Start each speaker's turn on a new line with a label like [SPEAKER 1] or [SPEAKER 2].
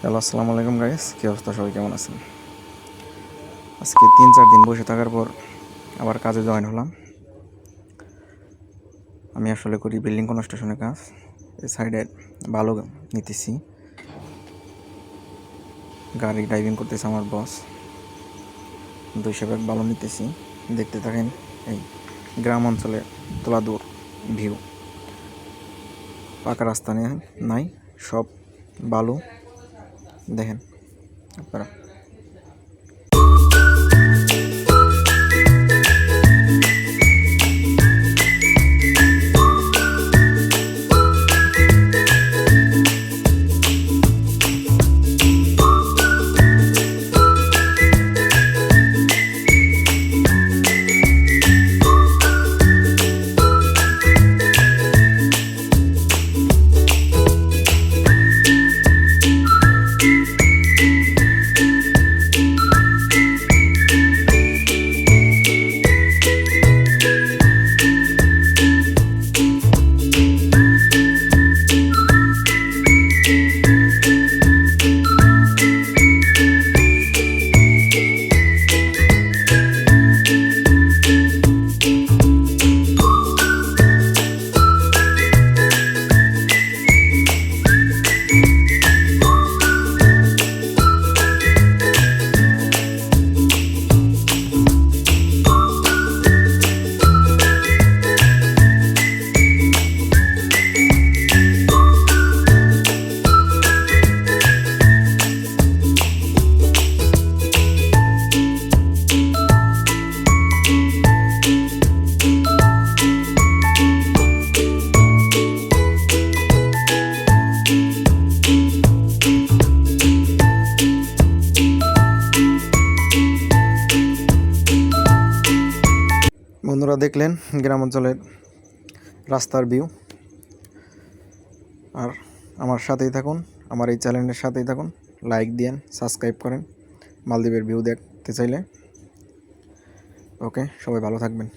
[SPEAKER 1] Hello, আসসালামু আলাইকুম guys. কী অবস্থা, সবাই কেমন আছেন? আজকে 3-4 দিন বসে থাকার পর আবার কাজে জয়েন হলাম। আমি আসলে করি বিল্ডিং কনস্ট্রাকশনের কাজ। এই সাইডে ভালো নিতেছি, গাড়ি ড্রাইভিং করতেছে আমার বস। 200 ব্যাগ ভালো নিতেছি। দেখতে থাকেন এই গ্রাম অঞ্চলে তোলা দূর ভিউ। পাকা রাস্তা নাই, সব বালু। দেখেন আপনারা। বন্ধুরা, দেখলেন গ্রাম অঞ্চলের রাস্তার ভিউ। আর আমার সাথেই থাকুন, আমার এই চ্যানেলের সাথেই থাকুন। লাইক দিন, সাবস্ক্রাইব করেন মালদ্বীপের ভিউ দেখতে চাইলে। ওকে, সবাই ভালো থাকবেন।